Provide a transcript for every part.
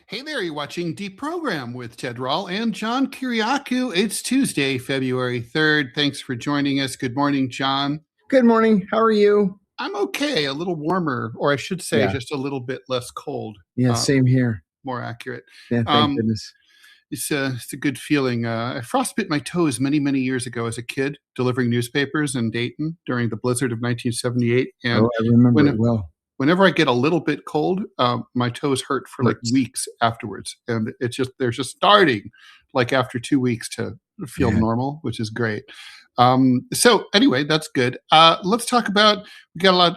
Hey there, you're watching DeProgram with Ted Rall and John Kiriakou. It's Tuesday, February 3rd. Thanks for joining us. Good morning, John. Good morning. How are you? I'm okay, a little warmer, or I should say just a little bit less cold. Yeah, same here. More accurate. Yeah, thank goodness. It's a good feeling. I frostbit my toes many, many years ago as a kid, delivering newspapers in Dayton during the blizzard of 1978. And I remember it well. Whenever I get a little bit cold, my toes hurt for like weeks afterwards. And they're just starting like after 2 weeks to feel normal, which is great. So anyway, that's good. Let's talk about, we got a lot,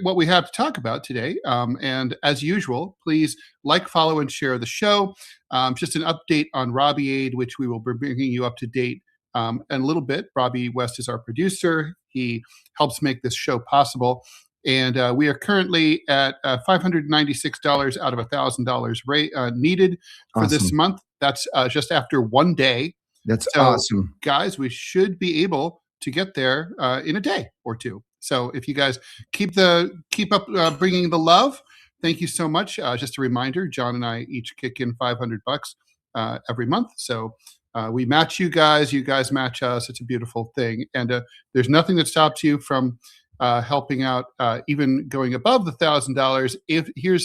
what we have to talk about today. And as usual, please like, follow, and share the show. Just an update on Robbie Aid, which we will be bringing you up to date in a little bit. Robbie West is our producer. He helps make this show possible. And we are currently at $596 out of $1,000 needed for this month. That's just after 1 day. That's awesome. Guys, we should be able to get there in a day or two. So if you guys keep up bringing the love, thank you so much. Just a reminder, John and I each kick in $500 every month. So we match you guys match us. It's a beautiful thing. And there's nothing that stops you from helping out, even going above the $1,000.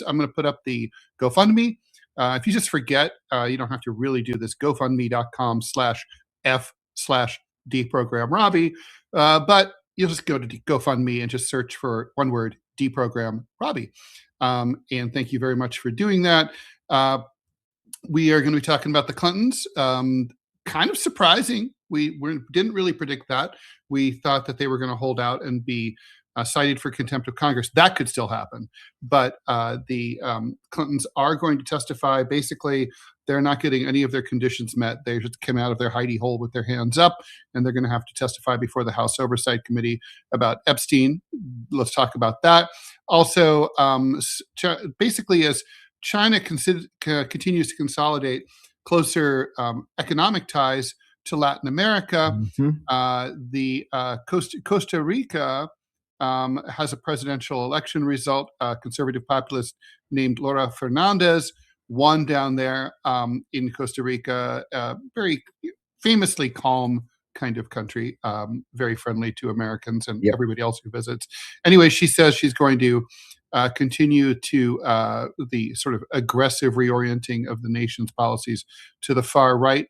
I'm going to put up the GoFundMe. If you just forget, you don't have to really do this. GoFundMe.com/F/DeProgram Robbie. But you'll just go to GoFundMe and just search for one word, DeProgram Robbie. And thank you very much for doing that. We are going to be talking about the Clintons. Kind of surprising. We didn't really predict that. We thought that they were going to hold out and be cited for contempt of Congress. That could still happen. But the Clintons are going to testify. Basically, they're not getting any of their conditions met. They just came out of their hidey hole with their hands up, and they're going to have to testify before the House Oversight Committee about Epstein. Let's talk about that. Also, basically, as China continues to consolidate closer economic ties to Latin America, Costa Rica has a presidential election result. Conservative populist named Laura Fernandez won down there in Costa Rica. Very famously calm kind of country, very friendly to Americans and everybody else who visits. Anyway, she says she's going to continue to the sort of aggressive reorienting of the nation's policies to the far right,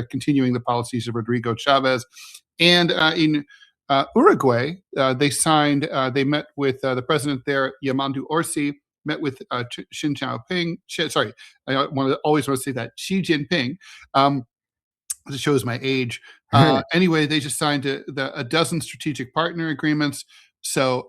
continuing the policies of Rodrigo Chavez. And in Uruguay, they met with the president there, Yamandu Orsi, met with Xi Jinping. Always want to say that, Xi Jinping. It shows my age. Anyway, they just signed a dozen strategic partner agreements. So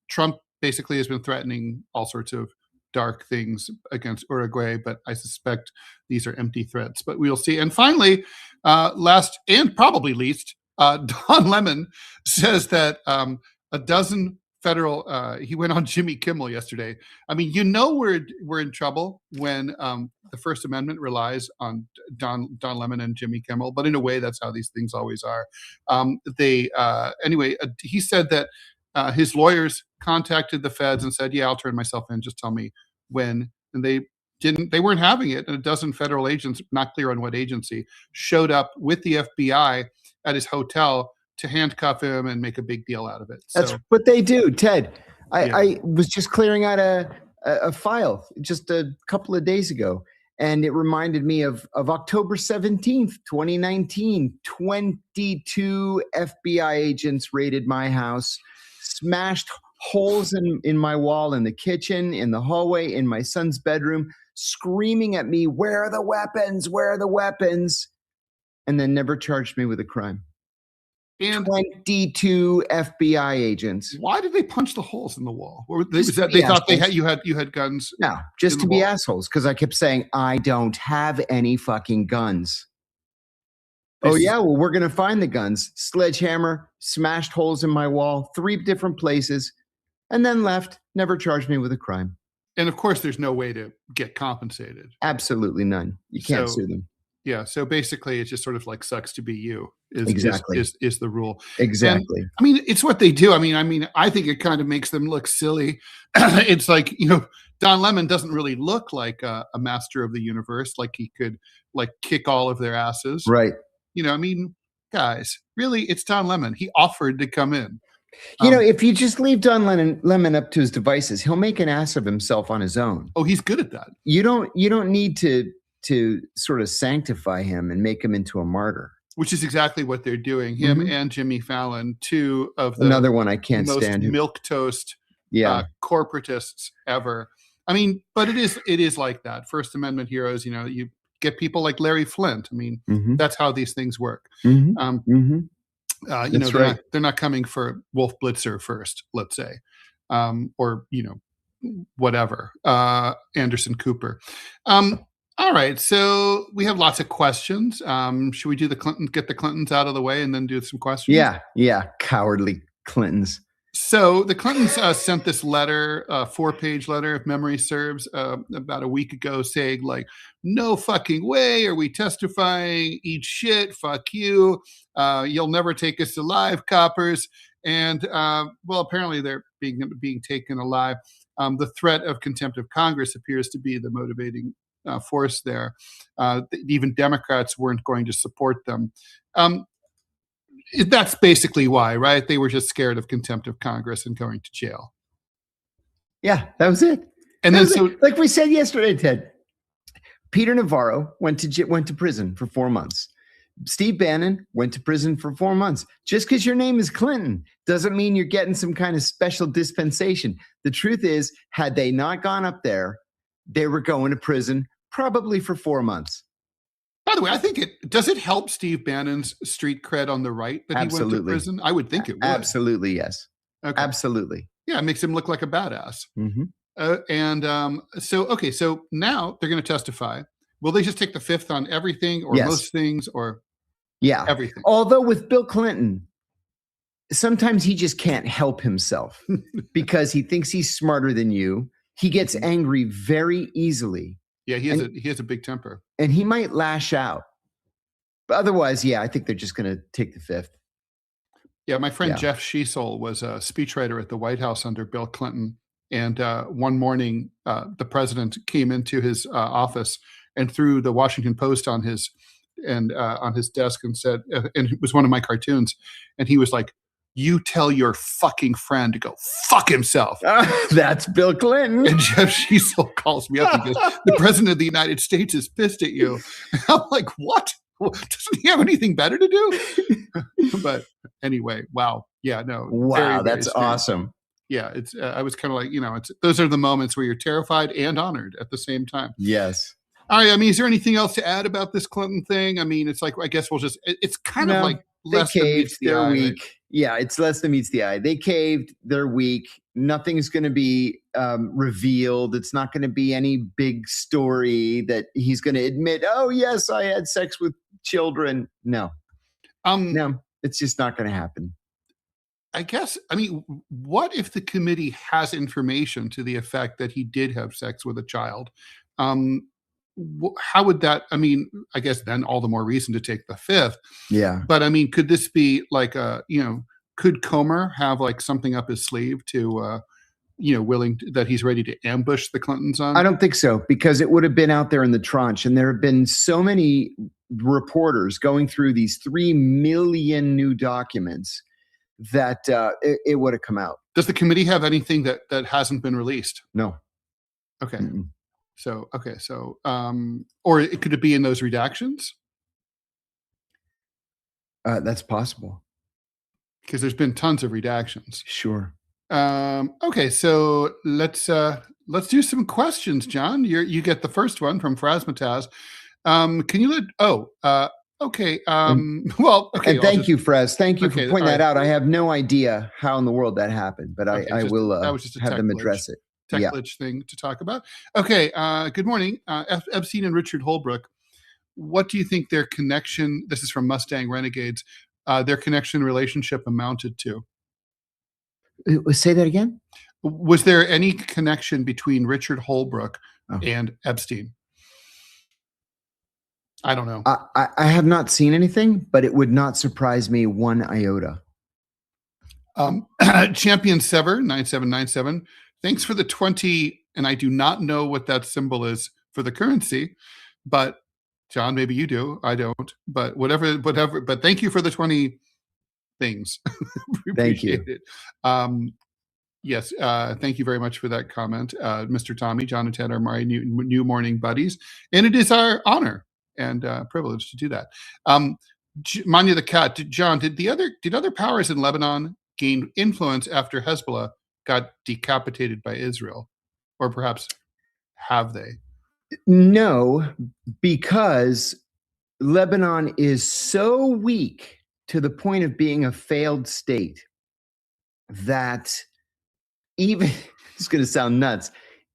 Trump basically has been threatening all sorts of dark things against Uruguay, but I suspect these are empty threats. But we'll see. And finally, last and probably least, Don Lemon says that a dozen federal. He went on Jimmy Kimmel yesterday. I mean, we're in trouble when the First Amendment relies on Don Lemon and Jimmy Kimmel. But in a way, that's how these things always are. Anyway, he said that his lawyers contacted the feds and said, "Yeah, I'll turn myself in. Just tell me when." And they didn't. They weren't having it. And a dozen federal agents, not clear on what agency, showed up with the FBI at his hotel to handcuff him and make a big deal out of it. That's what they do, Ted. I was just clearing out a file just a couple of days ago, and it reminded me of October 17th, 2019. 22 FBI agents raided my house, smashed holes in my wall, in the kitchen, in the hallway, in my son's bedroom, screaming at me, "Where are the weapons? Where are the weapons?" And then never charged me with a crime. And 22 FBI agents. Why did they punch the holes in the wall? They thought you had guns? No, just to be assholes, because I kept saying, "I don't have any fucking guns." Oh yeah, well, we're gonna find the guns. Sledgehammer, smashed holes in my wall, 3 different places, and then left. Never charged me with a crime. And of course, there's no way to get compensated. Absolutely none. You can't sue them. Yeah, so basically, it just sort of like sucks to be you. Is the rule. Exactly. And, I mean, it's what they do. I mean, I think it kind of makes them look silly. It's like, Don Lemon doesn't really look like a master of the universe, like he could like kick all of their asses. Right. I mean, guys, really, it's Don Lemon. He offered to come in. If you just leave Don Lemon up to his devices, he'll make an ass of himself on his own. Oh, he's good at that. You don't need to sort of sanctify him and make him into a martyr. Which is exactly what they're doing. Him and Jimmy Fallon, two of the another one I can't most stand. milquetoast corporatists ever. I mean, but it is like that. First Amendment heroes. You get people like Larry Flint. I mean, that's how these things work. They're not coming for Wolf Blitzer first, let's say, or whatever, Anderson Cooper. All right, so we have lots of questions. Should we do get the Clintons out of the way and then do some questions? Yeah, cowardly Clintons. So the Clintons sent this letter, a 4-page letter, if memory serves, about a week ago, saying like, "No fucking way are we testifying. Eat shit. Fuck you. You'll never take us alive, coppers." And well, apparently they're being taken alive. The threat of contempt of Congress appears to be the motivating force there. Even Democrats weren't going to support them. That's basically why, right? They were just scared of contempt of Congress and going to jail. Yeah, that was it. And then, so like we said yesterday, Ted, Peter Navarro went to prison for 4 months. Steve Bannon went to prison for 4 months. Just because your name is Clinton doesn't mean you're getting some kind of special dispensation. The truth is, had they not gone up there, they were going to prison probably for 4 months. By the way, I think does it help Steve Bannon's street cred on the right that he went to prison? I would think it would. Absolutely, yes. Okay. Absolutely. Yeah, it makes him look like a badass. So now they're going to testify. Will they just take the fifth on everything or most things or everything? Although with Bill Clinton, sometimes he just can't help himself because he thinks he's smarter than you. He gets angry very easily. Yeah, he has a big temper. And he might lash out. But otherwise, I think they're just going to take the fifth. Yeah, my friend Jeff Schiesel was a speechwriter at the White House under Bill Clinton. And one morning, the president came into his office and threw the Washington Post on his desk and said, and it was one of my cartoons. And he was like, "You tell your fucking friend to go fuck himself." That's Bill Clinton. And Jeff Schiesel calls me up and goes, "The president of the United States is pissed at you." And I'm like, what? Doesn't he have anything better to do? But anyway, wow. Yeah, no. Wow, very, very that's strange. Awesome. Yeah, it's. I was kind of like, those are the moments where you're terrified and honored at the same time. Yes. All right. I mean, is there anything else to add about this Clinton thing? I mean, it's like, I guess we'll just. It's kind of like less than meets the eye. Weak. Right? Yeah, it's less than meets the eye. They caved. They're weak. Nothing's going to be revealed. It's not going to be any big story that he's going to admit, "Oh, yes, I had sex with children." No. No, it's just not going to happen. I guess, I mean, what if the committee has information to the effect that he did have sex with a child? How would that, I mean, I guess then all the more reason to take the fifth. Yeah. But I mean, could this be like could Comer have like something up his sleeve to, that he's ready to ambush the Clintons on? I don't think so, because it would have been out there in the tranche. And there have been so many reporters going through these 3 million new documents that it would have come out. Does the committee have anything that hasn't been released? No. Okay. So, or could it be in those redactions? That's possible. Because there's been tons of redactions. Sure. Okay, so let's do some questions, John. You get the first one from Frasmataz. Can you okay. Well, okay. And thank you, Fraz. Thank you for pointing that out. I have no idea how in the world that happened, but I will have them address it. Tech-glitch thing to talk about. Okay. Good morning, Epstein and Richard Holbrooke. What do you think their connection? This is from Mustang Renegades. Their connection relationship amounted to? Say that again. Was there any connection between Richard Holbrooke and Epstein? I don't know. I have not seen anything, but it would not surprise me one iota. Champion Sever 9797. Thanks for the 20 and I do not know what that symbol is for the currency, but John, maybe you do. I don't. But whatever. But thank you for the 20 things. We Thank you. appreciate it. Yes, thank you very much for that comment, Mr. Tommy. John and Ted are my new morning buddies, and it is our honor and privilege to do that. Manya the cat, John, did other powers in Lebanon gain influence after Hezbollah got decapitated by Israel, or perhaps have they? No, because Lebanon is so weak to the point of being a failed state that even, it's going to sound nuts,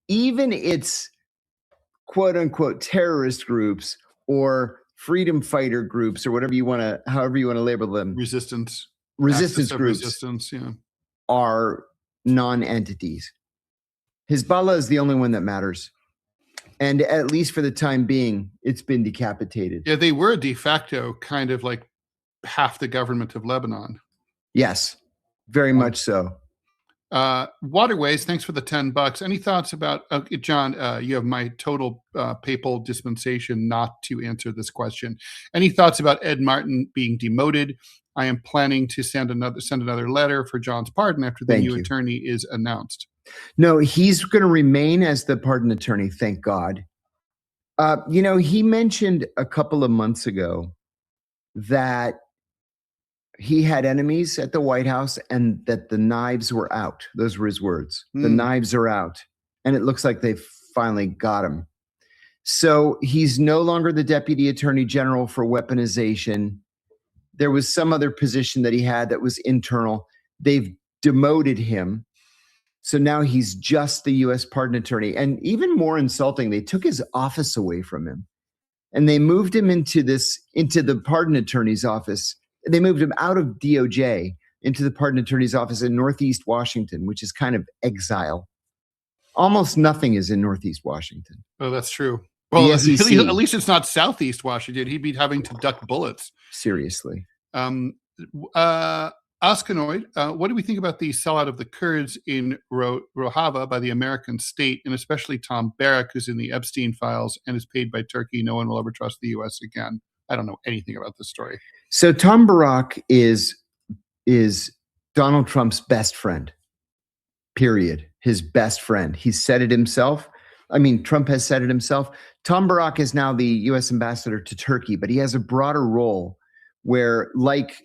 even its quote unquote terrorist groups or freedom fighter groups or however you want to label them, resistance groups, yeah, are non-entities. Hezbollah is the only one that matters. And at least for the time being, it's been decapitated. Yeah, they were de facto kind of like half the government of Lebanon. Yes, very much so. Waterways, thanks for the $10. Any thoughts about, John, you have my total papal dispensation not to answer this question. Any thoughts about Ed Martin being demoted? I am planning to send another letter for John's pardon after the new attorney is announced. No, he's going to remain as the pardon attorney, thank God. He mentioned a couple of months ago that he had enemies at the White House and that the knives were out. Those were his words. The knives are out. And it looks like they finally got him. So he's no longer the Deputy Attorney General for weaponization. There was some other position that he had that was internal. They've demoted him. So now he's just the U.S. pardon attorney. And even more insulting, they took his office away from him. And they moved him into the pardon attorney's office. They moved him out of DOJ into the pardon attorney's office in Northeast Washington, which is kind of exile. Almost nothing is in Northeast Washington. Oh, that's true. Well, at least it's not Southeast Washington. He'd be having to duck bullets. Seriously. Askanoid, what do we think about the sellout of the Kurds in Rojava by the American state, and especially Tom Barrack, who's in the Epstein files and is paid by Turkey? No one will ever trust the U.S. again. I don't know anything about this story. So Tom Barrack is Donald Trump's best friend, period. His best friend. He said it himself. I mean, Trump has said it himself. Tom Barrack is now the U.S. ambassador to Turkey, but he has a broader role where, like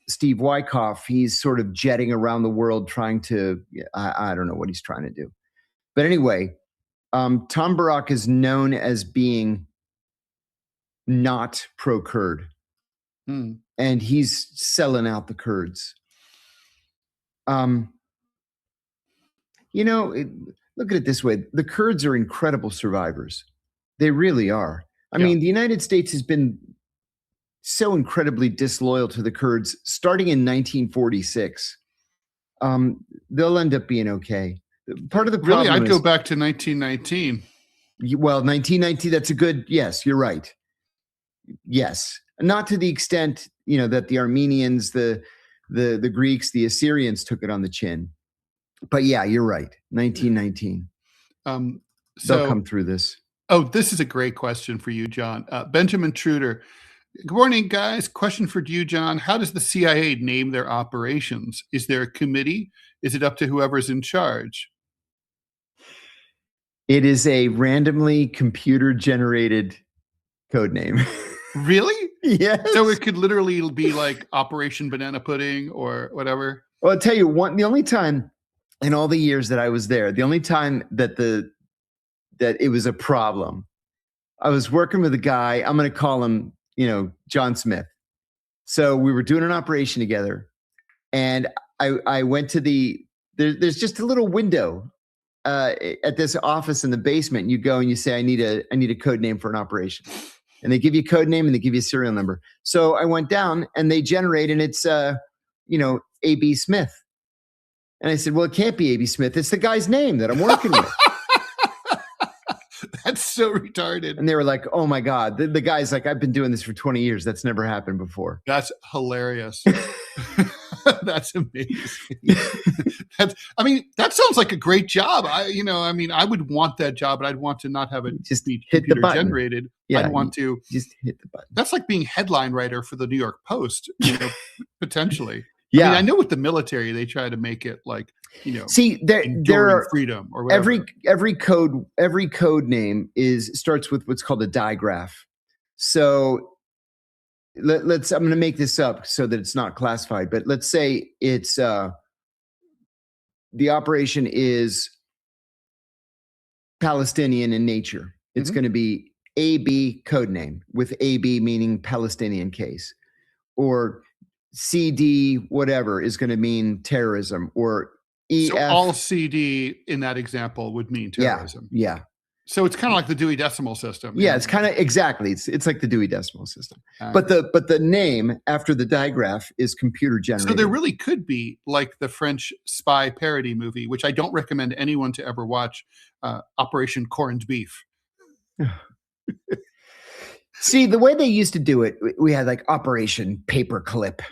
Steve Wyckoff, he's sort of jetting around the world trying to, I don't know what he's trying to do. But anyway, Tom Barrack is known as being not pro-Kurd. And he's selling out the Kurds. Look at it this way. The Kurds are incredible survivors. They really are. I mean, the United States has been so incredibly disloyal to the Kurds starting in 1946. They'll end up being okay. Part of the problem I'd go back to 1919. Well, 1919, that's a good, yes, you're right. Yes. Not to the extent, that the Armenians, the Greeks, the Assyrians took it on the chin. But yeah, you're right. 1919. They'll come through this. Oh, this is a great question for you, John. Benjamin Truder. Good morning, guys. Question for you, John. How does the CIA name their operations? Is there a committee? Is it up to whoever's in charge? It is a randomly computer-generated code name. Really? Yes. So it could literally be like Operation Banana Pudding or whatever. Well, I'll tell you the only time in all the years that I was there, the only time that it was a problem, I was working with a guy, I'm going to call him, John Smith. So we were doing an operation together, and I went to there's just a little window at this office in the basement. You go and you say, I need a code name for an operation. And they give you a code name and they give you a serial number. So I went down and they generate, and it's, A.B. Smith. And I said, well, it can't be A.B. Smith. It's the guy's name that I'm working with. That's so retarded. And they were like, oh my God. The guy's like, I've been doing this for 20 years. That's never happened before. That's hilarious. That's amazing. That sounds like a great job. I would want that job, but I'd want to not have it just be hit the computer button. generated. Yeah, I'd want to just hit the button. That's like being headline writer for the New York Post, potentially. Yeah, I know with the military they try to make it like, see, there are freedom or whatever. every code name starts with what's called a digraph. So I'm going to make this up so that it's not classified, but let's say it's the operation is Palestinian in nature. It's going to be AB code name, with AB meaning Palestinian case, or CD whatever is going to mean terrorism, or EF. So all CD in that example would mean terrorism. Yeah. So it's kind of like the Dewey Decimal System. Yeah, it's kind of exactly. It's like the Dewey Decimal System. But the name after the digraph is computer generated. So there really could be like the French spy parody movie, which I don't recommend anyone to ever watch, Operation Corned Beef. See, the way they used to do it, we had like Operation Paperclip.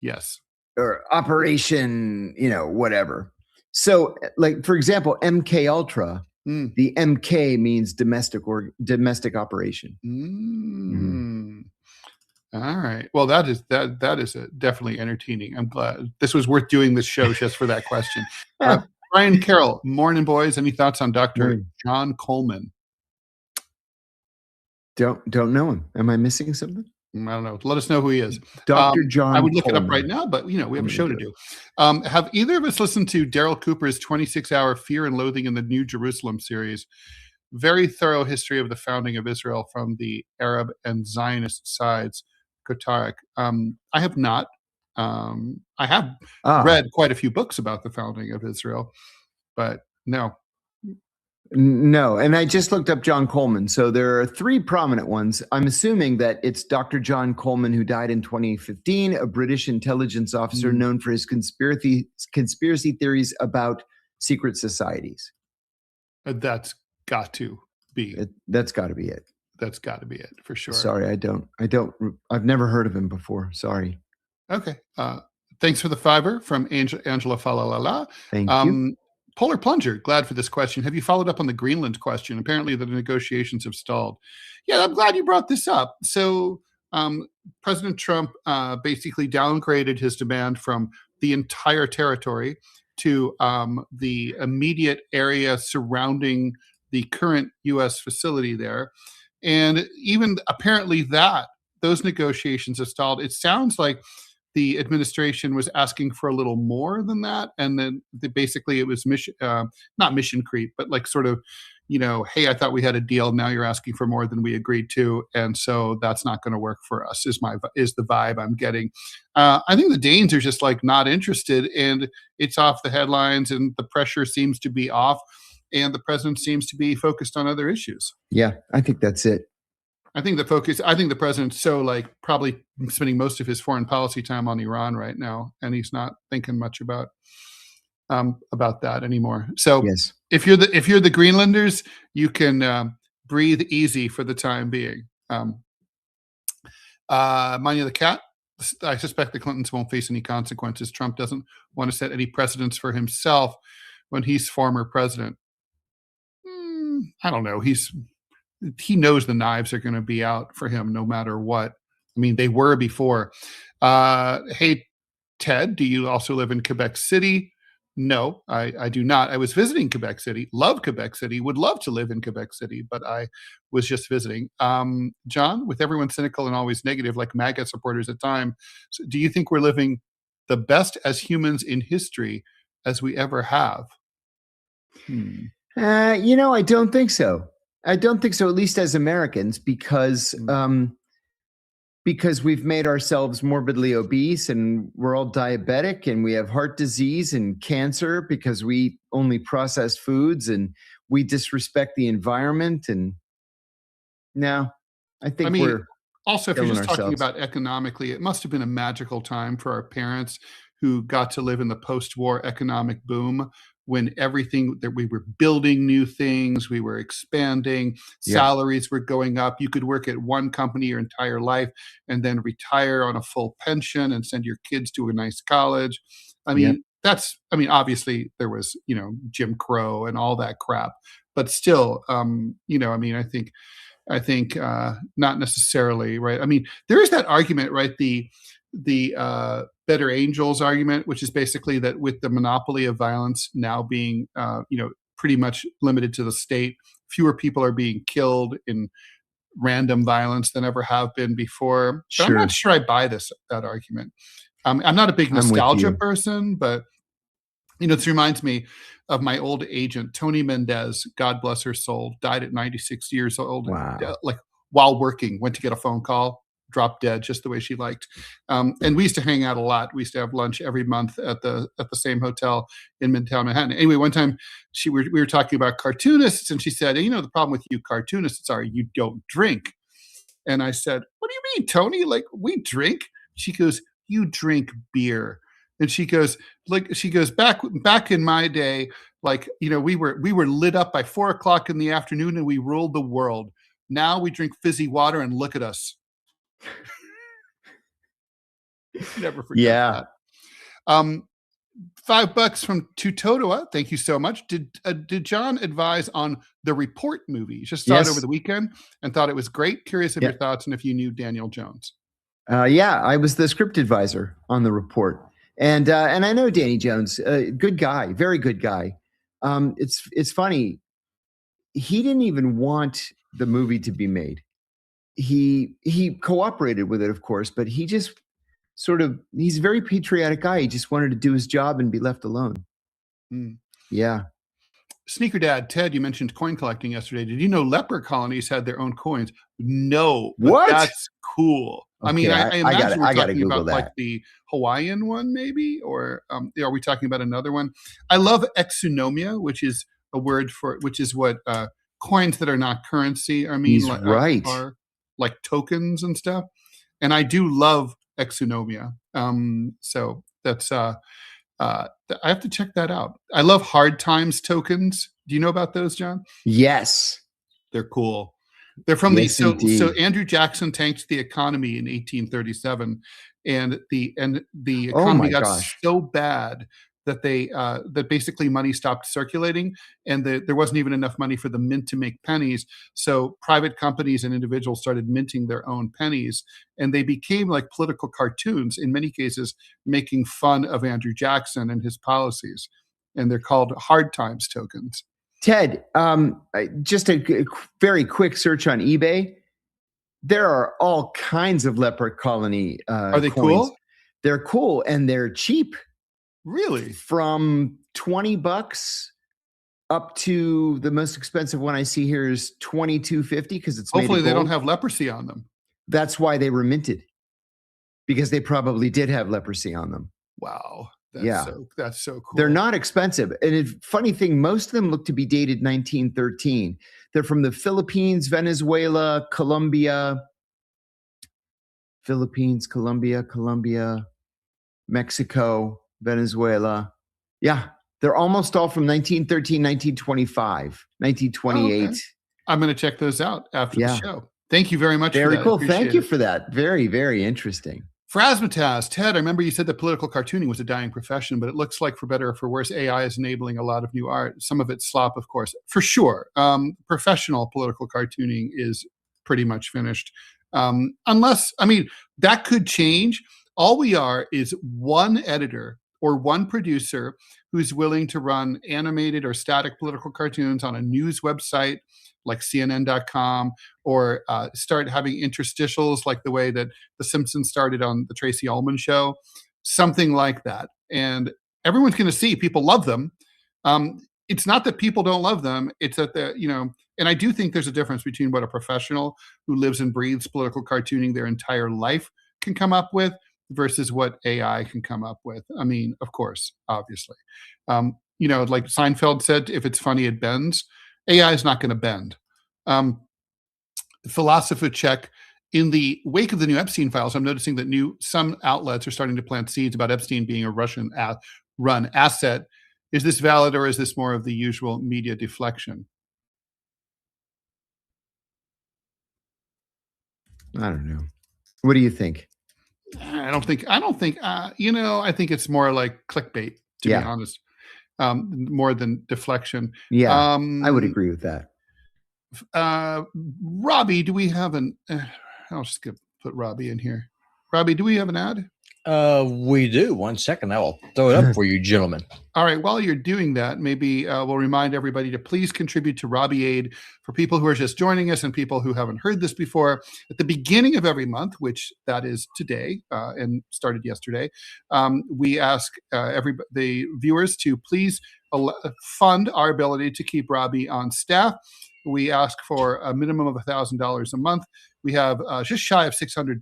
Yes. Or Operation, whatever. So, like, for example, MK Ultra, the MK means domestic operation. All right. Well, that is definitely entertaining. I'm glad this was worth doing this show just for that question. Brian Carroll, morning, boys. Any thoughts on Dr. John Coleman? Don't know him. Am I missing something? I don't know. Let us know who he is. Dr. John I would look Coleman. it up right now, but we have a show to do. Have either of us listened to Daryl Cooper's 26-hour Fear and Loathing in the New Jerusalem series? Very thorough history of the founding of Israel from the Arab and Zionist sides. Kotarik. I have not. I have read quite a few books about the founding of Israel, but no. No, and I just looked up John Coleman. So there are 3 prominent ones. I'm assuming that it's Dr. John Coleman, who died in 2015, a British intelligence officer known for his conspiracy theories about secret societies. That's got to be. That's got to be it. That's got to be it for sure. Sorry, I've never heard of him before. Sorry. Okay. Thanks for the $5 from Angela Falalala. Thank you. Polar Plunger, glad for this question. Have you followed up on the Greenland question? Apparently the negotiations have stalled. Yeah, I'm glad you brought this up. So President Trump basically downgraded his demand from the entire territory to the immediate area surrounding the current U.S. facility there. And even apparently those negotiations have stalled. It sounds like the administration was asking for a little more than that. And then basically it was not mission creep, but like sort of, hey, I thought we had a deal. Now you're asking for more than we agreed to. And so that's not going to work for us is the vibe I'm getting. I think the Danes are just like not interested, and it's off the headlines, and the pressure seems to be off, and the president seems to be focused on other issues. Yeah, I think that's it. I think the president's probably spending most of his foreign policy time on Iran right now, and he's not thinking much about that anymore. So yes. if you're the Greenlanders, you can breathe easy for the time being. Manya the Cat, I suspect the Clintons won't face any consequences. Trump doesn't want to set any precedents for himself when he's former president. I don't know. He knows the knives are going to be out for him no matter what. I mean, they were before. Hey, Ted, do you also live in Quebec City? No, I do not. I was visiting Quebec City. Love Quebec City. Would love to live in Quebec City, but I was just visiting. John, with everyone cynical and always negative, like MAGA supporters at times, so do you think we're living the best as humans in history as we ever have? I don't think so. I don't think so, at least as Americans, because we've made ourselves morbidly obese, and we're all diabetic, and we have heart disease and cancer because we eat only processed foods, and we disrespect the environment. And now we're also, if you're just talking about economically, it must have been a magical time for our parents who got to live in the post-war economic boom when everything that we were building new things, we were expanding, Yep. salaries were going up. You could work at one company your entire life and then retire on a full pension and send your kids to a nice college. I mean, obviously there was, Jim Crow and all that crap, but still, I think not necessarily, right? I mean, there is that argument, right? The better angels argument, which is basically that with the monopoly of violence now being, pretty much limited to the state, fewer people are being killed in random violence than ever have been before. But I'm not sure I buy that argument. I'm not a big nostalgia person, but this reminds me of my old agent, Tony Mendez, God bless her soul, died at 96 years old. Wow. Like while working, went to get a phone call, dropped dead just the way she liked. And we used to hang out a lot. We used to have lunch every month at the same hotel in Midtown Manhattan. Anyway, one time we were talking about cartoonists, and she said, the problem with you cartoonists are you don't drink. And I said, what do you mean, Tony? Like, we drink? She goes, you drink beer. And she goes, back in my day, we were lit up by 4:00 in the afternoon and we ruled the world. Now we drink fizzy water and look at us. Never forget that. $5 from Tutotoa. Thank you so much. Did John advise on the Report movie? Just saw it over the weekend and thought it was great. Curious of your thoughts and if you knew Daniel Jones. I was the script advisor on the Report. And I know Danny Jones, good guy, very good guy. It's funny. He didn't even want the movie to be made. He cooperated with it, of course, but he just he's a very patriotic guy. He just wanted to do his job and be left alone. Yeah. Sneaker Dad, Ted, you mentioned coin collecting yesterday. Did you know leper colonies had their own coins? No. What? That's cool. Okay, I mean, I imagine we're talking about that. like the Hawaiian one, maybe, or are we talking about another one? I love exonomia, which is a word which is what coins that are not currency. I mean, are like tokens and stuff. And I do love exonomia. So that's I have to check that out. I love hard times tokens. Do you know about those, John? Yes, they're cool. They're from so Andrew Jackson tanked the economy in 1837, and the economy got so bad that that basically money stopped circulating, and there wasn't even enough money for the mint to make pennies. So private companies and individuals started minting their own pennies, and they became like political cartoons in many cases, making fun of Andrew Jackson and his policies. And they're called hard times tokens. Ted, just a very quick search on eBay. There are all kinds of leper colony are they coins. Cool? They're cool and they're cheap. Really? From $20 up to the most expensive one I see here is $22.50 because it's hopefully they don't have leprosy on them. That's why they were minted, because they probably did have leprosy on them. Wow. That's so cool. They're not expensive. And funny thing, most of them look to be dated 1913. They're from the Philippines, Venezuela, Colombia, Mexico, Venezuela. Yeah, they're almost all from 1913, 1925, 1928. Okay. I'm going to check those out after the show. Thank you very much. Very for that. Cool. Thank you for that. Very, very interesting. Phrasmataz, Ted, I remember you said that political cartooning was a dying profession, but it looks like for better or for worse, AI is enabling a lot of new art. Some of it's slop, of course, for sure. Professional political cartooning is pretty much finished. Unless, that could change. All we are is one editor or one producer who's willing to run animated or static political cartoons on a news website like CNN.com, or start having interstitials like the way that The Simpsons started on the Tracy Ullman show, something like that. And everyone's going to see people love them. It's not that people don't love them. It's that, and I do think there's a difference between what a professional who lives and breathes political cartooning their entire life can come up with versus what AI can come up with. Of course, obviously. Like Seinfeld said, if it's funny, it bends. AI is not going to bend. The philosopher check. In the wake of the new Epstein files, I'm noticing that some outlets are starting to plant seeds about Epstein being a Russian run asset. Is this valid, or is this more of the usual media deflection? I don't know. What do you think? I don't think, I think it's more like clickbait, to be honest, more than deflection. Yeah, I would agree with that. Robbie, do we have I'll just put Robbie in here. Robbie, do we have an ad? We do. 1 second. I will throw it up for you, gentlemen. All right. While you're doing that, maybe we'll remind everybody to please contribute to Robbie Aid for people who are just joining us and people who haven't heard this before. At the beginning of every month, which that is today and started yesterday, we ask the viewers to please fund our ability to keep Robbie on staff. We ask for a minimum of $1,000 a month. We have just shy of $600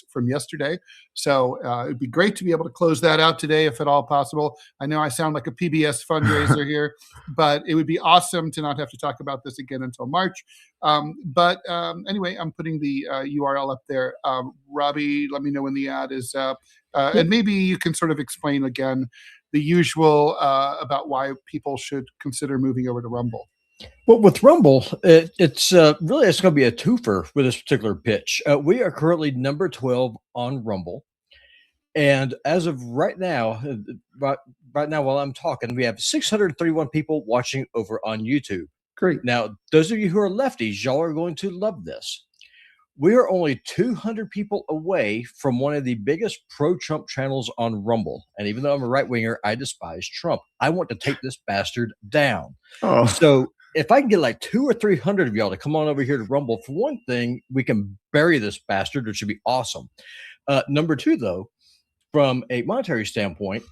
from yesterday. So it'd be great to be able to close that out today, if at all possible. I know I sound like a PBS fundraiser here, but it would be awesome to not have to talk about this again until March. Anyway, I'm putting the URL up there. Robbie, let me know when the ad is up. And maybe you can sort of explain again the usual about why people should consider moving over to Rumble. Well, with Rumble, it's going to be a twofer with this particular pitch. We are currently number 12 on Rumble. And as of right now, while I'm talking, we have 631 people watching over on YouTube. Great. Now, those of you who are lefties, y'all are going to love this. We are only 200 people away from one of the biggest pro-Trump channels on Rumble. And even though I'm a right-winger, I despise Trump. I want to take this bastard down. Oh. So if I can get like 200 or 300 of y'all to come on over here to Rumble, for one thing, we can bury this bastard, which should be awesome. Number two, though, from a monetary standpoint,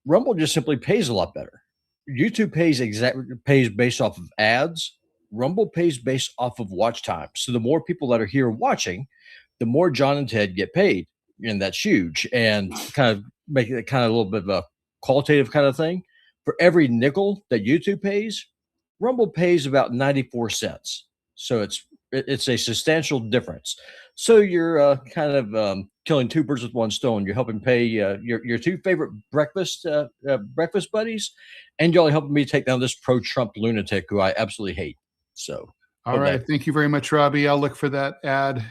Rumble just simply pays a lot better. YouTube pays based off of ads. Rumble pays based off of watch time. So the more people that are here watching, the more John and Ted get paid. And that's huge. And kind of make it kind of a little bit of a qualitative kind of thing. For every nickel that YouTube pays, Rumble pays about 94 cents. So it's a substantial difference. So you're kind of killing two birds with one stone. You're helping pay your two favorite breakfast buddies, and you're helping me take down this pro-Trump lunatic who I absolutely hate. So, all right. Thank you very much, Robbie. I'll look for that ad.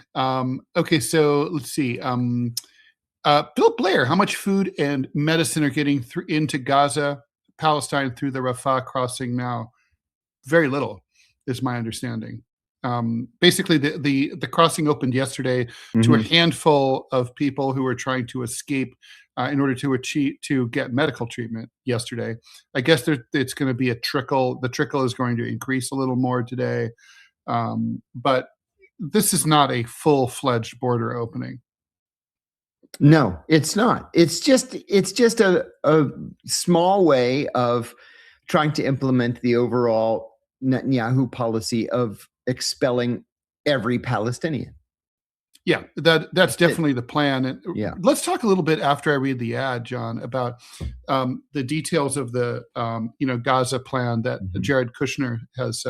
Okay, so let's see. Bill Blair, how much food and medicine are getting into Gaza, Palestine through the Rafah crossing now? Very little, is my understanding. Basically, the crossing opened yesterday to a handful of people who were trying to escape in order to get medical treatment yesterday. I guess it's going to be a trickle. The trickle is going to increase a little more today, but this is not a full-fledged border opening. No, it's not. It's just a small way of trying to implement the overall Netanyahu policy of expelling every Palestinian. Yeah, that's definitely the plan. And yeah, let's talk a little bit after I read the ad, John, about the details of the Gaza plan that Jared Kushner has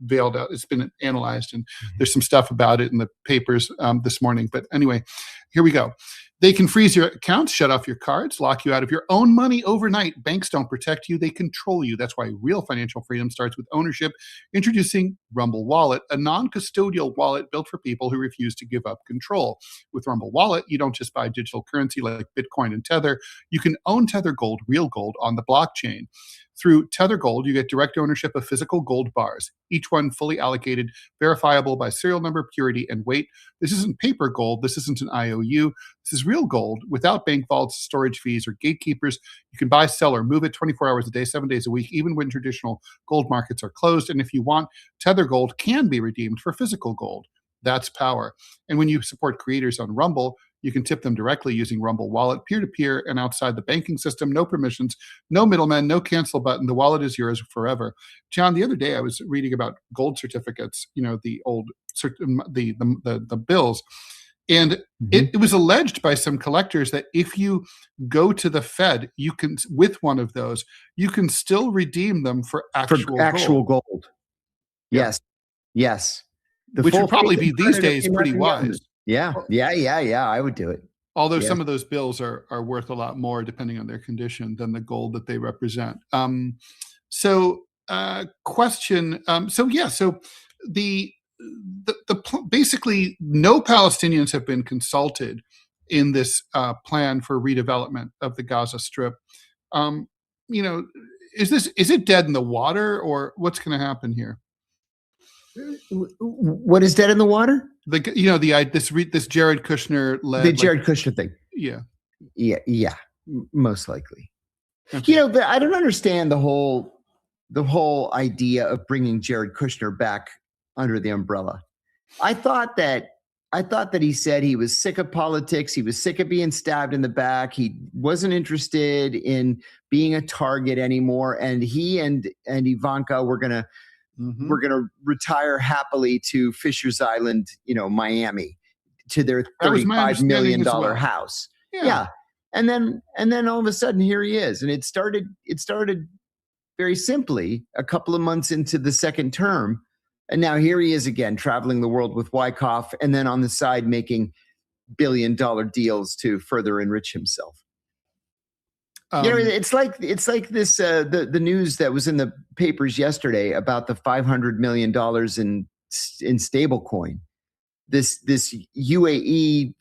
veiled out. It's been analyzed, and there's some stuff about it in the papers this morning. But anyway, here we go. They can freeze your accounts, shut off your cards, lock you out of your own money overnight. Banks don't protect you, they control you. That's why real financial freedom starts with ownership. Introducing Rumble Wallet, a non-custodial wallet built for people who refuse to give up control. With Rumble Wallet, you don't just buy digital currency like Bitcoin and Tether. You can own Tether Gold, real gold, on the blockchain. Through Tether Gold, you get direct ownership of physical gold bars, each one fully allocated, verifiable by serial number, purity, and weight. This isn't paper gold. This isn't an IOU. This is real gold without bank vaults, storage fees, or gatekeepers. You can buy, sell, or move it 24 hours a day, 7 days a week, even when traditional gold markets are closed. And if you want, Tether Gold can be redeemed for physical gold. That's power. And when you support creators on Rumble, you can tip them directly using Rumble Wallet, peer-to-peer and outside the banking system. No permissions, no middleman, no cancel button. The wallet is yours forever. John, the other day I was reading about gold certificates, the old, the bills. And it was alleged by some collectors that if you go to the Fed, you can, with one of those, you can still redeem them for actual gold. Yes. Yes. Which would probably be these days pretty wise. Yeah. I would do it. Although Yes. some of those bills are worth a lot more, depending on their condition, than the gold that they represent. Question. So basically no Palestinians have been consulted in this plan for redevelopment of the Gaza Strip. You know, is it dead in the water, or what's going to happen here? What is dead in the water? This Jared Kushner led, The Jared Kushner thing. Yeah, most likely. Okay. I don't understand the whole idea of bringing Jared Kushner back under the umbrella. I thought that he said he was sick of politics. He was sick of being stabbed in the back. He wasn't interested in being a target anymore. And he and Ivanka were gonna retire happily to Fisher's Island, Miami, to their $35 million house. Yeah. And then all of a sudden, here he is. And it started very simply a couple of months into the second term. And now here he is again, traveling the world with Wyckoff, and then on the side making billion-dollar deals to further enrich himself. It's like this the news that was in the papers yesterday about the $500 million in stablecoin. This UAE,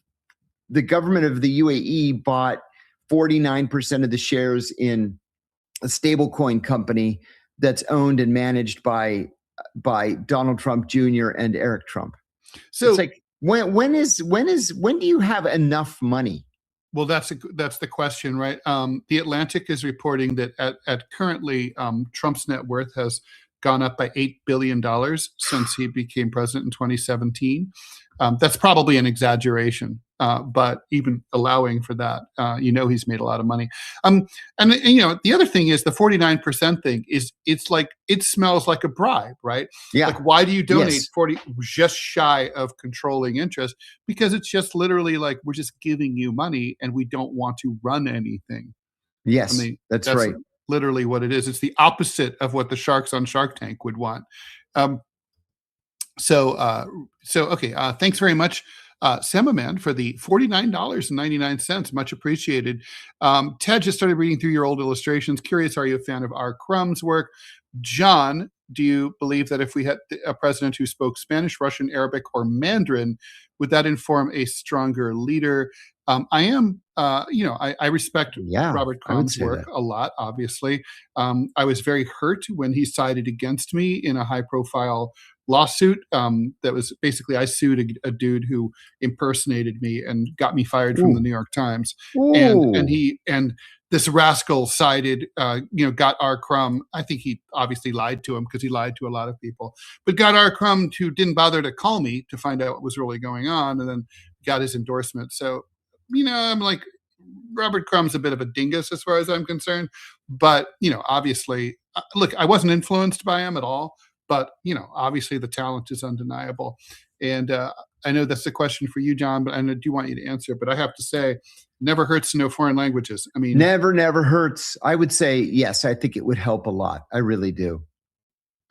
the government of the UAE bought 49% of the shares in a stablecoin company that's owned and managed by Donald Trump Jr. and Eric Trump. So it's like, when do you have enough money? Well, that's the question, right? The Atlantic is reporting that at currently Trump's net worth has gone up by $8 billion since he became president in 2017. That's probably an exaggeration, but even allowing for that, he's made a lot of money. And the other thing is the 49% thing is it smells like a bribe, right? Yeah. Like, why do you donate 40, just shy of controlling interest? Because it's just literally like, we're just giving you money and we don't want to run anything. Yes, that's right. Literally what it is. It's the opposite of what the sharks on Shark Tank would want. Okay. Thanks very much, Samaman, for the $49.99. Much appreciated. Ted just started reading through your old illustrations. Curious, are you a fan of R. Crumb's work? John, do you believe that if we had a president who spoke Spanish, Russian, Arabic, or Mandarin, would that inform a stronger leader? I respect Robert Crumb's work a lot, obviously. I was very hurt when he sided against me in a high-profile lawsuit that was basically, I sued a dude who impersonated me and got me fired from the New York Times. And this rascal sided, got R. Crumb. I think he obviously lied to him because he lied to a lot of people, but got R. Crumb, who didn't bother to call me to find out what was really going on, and then got his endorsement. So, I'm like, Robert Crumb's a bit of a dingus as far as I'm concerned. But, obviously, look, I wasn't influenced by him at all. But, obviously the talent is undeniable. And I know that's a question for you, John, but I do want you to answer. But I have to say, never hurts to know foreign languages. I mean, never hurts. I would say, yes, I think it would help a lot. I really do.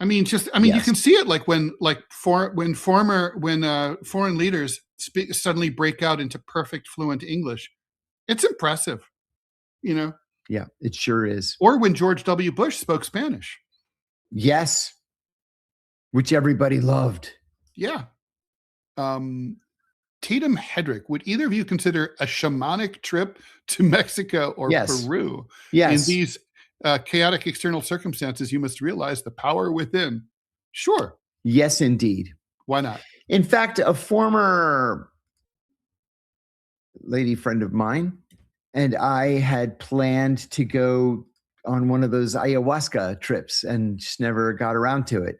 You can see it when foreign leaders suddenly break out into perfect fluent English. It's impressive, Yeah, it sure is. Or when George W. Bush spoke Spanish. Yes. Which everybody loved. Yeah. Tatum Hedrick, would either of you consider a shamanic trip to Mexico or Peru? Yes. In these chaotic external circumstances, you must realize the power within. Sure. Yes, indeed. Why not? In fact, a former lady friend of mine and I had planned to go on one of those ayahuasca trips and just never got around to it.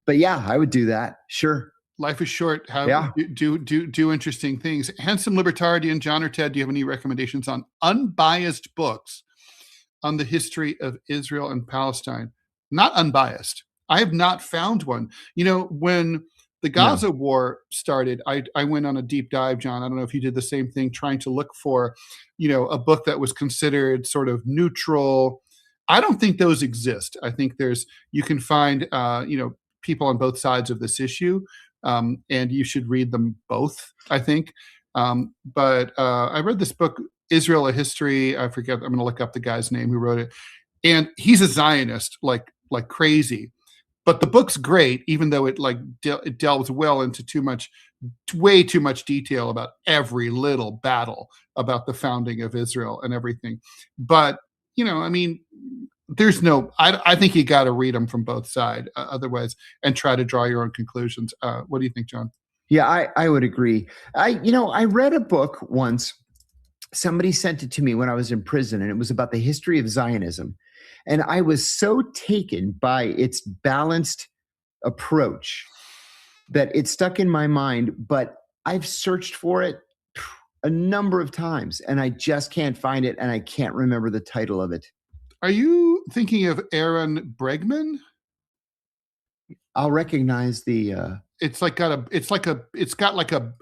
But yeah, I would do that. Sure. Life is short. Do interesting things. Handsome Libertarian, John or Ted, do you have any recommendations on unbiased books on the history of Israel and Palestine? Not unbiased. I have not found one. When the Gaza war started, I went on a deep dive, John. I don't know if you did the same thing, trying to look for, a book that was considered sort of neutral. I don't think those exist. I think you can find, people on both sides of this issue, and you should read them both, I think. But I read this book, Israel: A History. I forget. I'm going to look up the guy's name who wrote it, and he's a Zionist, like crazy. But the book's great, even though it it delves well into way too much detail about every little battle about the founding of Israel and everything. But I mean, there's no. I think you got to read them from both sides, otherwise, and try to draw your own conclusions. What do you think, John? Yeah, I would agree. I read a book once. Somebody sent it to me when I was in prison, and it was about the history of Zionism. And I was so taken by its balanced approach that it stuck in my mind, but I've searched for it a number of times, and I just can't find it, and I can't remember the title of it. Are you thinking of Aaron Bregman? I'll recognize the... It's got like a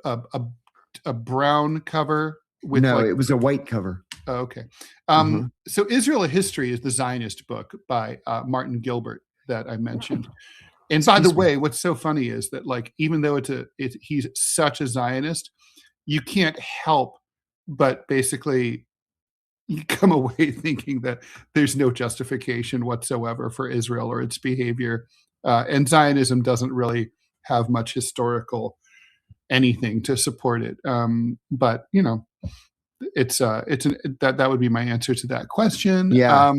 brown cover. It was a white cover. Oh, okay. So Israel: A History is the Zionist book by Martin Gilbert that I mentioned. And by the way, what's so funny is that even though he's such a Zionist, you can't help but basically you come away thinking that there's no justification whatsoever for Israel or its behavior. And Zionism doesn't really have much historical anything to support it. But that would be my answer to that question. Yeah.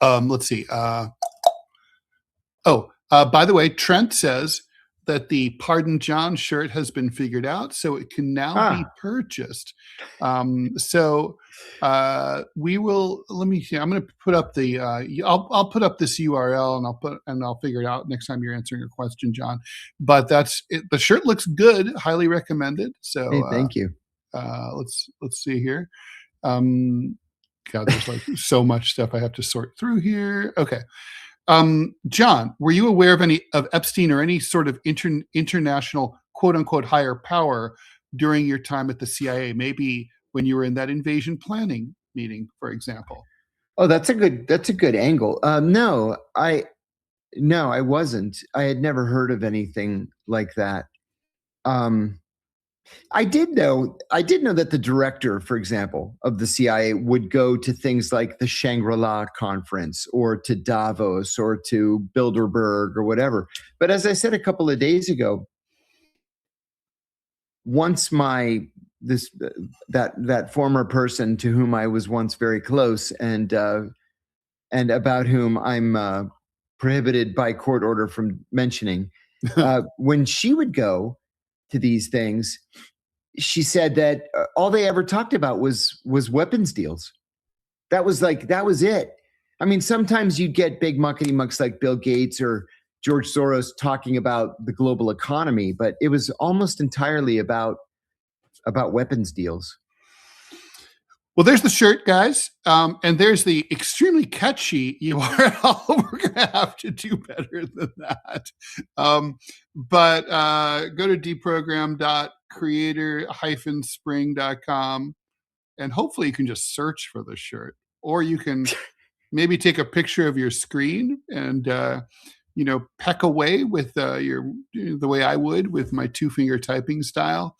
Let's see. By the way, Trent says that the Pardon John shirt has been figured out, so it can now be purchased. So we will. Let me see. I'm going to put up the. I'll put up this URL and I'll figure it out next time you're answering a question, John. But that's it. The shirt looks good. Highly recommended. So hey, thank you. Let's see here. God, there's so much stuff I have to sort through here. Okay. John, were you aware of Epstein or any sort of international quote unquote higher power during your time at the CIA? Maybe when you were in that invasion planning meeting, for example. Oh, that's a good angle. No, I wasn't. I had never heard of anything like that. I did know that the director, for example, of the CIA would go to things like the Shangri-La conference or to Davos or to Bilderberg or whatever. But as I said a couple of days ago, once that former person to whom I was once very close and about whom I'm prohibited by court order from mentioning, when she would go to these things, she said that all they ever talked about was weapons deals. That was it. I mean, sometimes you'd get big muckety mucks like Bill Gates or George Soros talking about the global economy, but it was almost entirely about weapons deals. Well, there's the shirt, guys. And there's the extremely catchy URL. We're going to have to do better than that. But go to deprogram.creator-spring.com and hopefully you can just search for the shirt. Or you can maybe take a picture of your screen and, peck away with the way I would with my 2-finger typing style.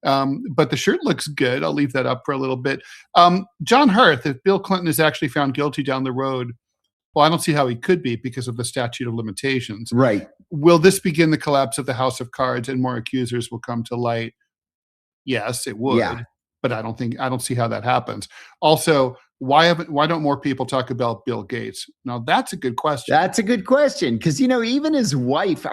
But the shirt looks good. I'll leave that up for a little bit. John Hurth, if Bill Clinton is actually found guilty down the road, well, I don't see how he could be because of the statute of limitations. Right. Will this begin the collapse of the House of Cards and more accusers will come to light? Yes, it would. Yeah. But I don't see how that happis. Also, why don't more people talk about Bill Gates? Now, that's a good question. That's a good question. Because, even his wife,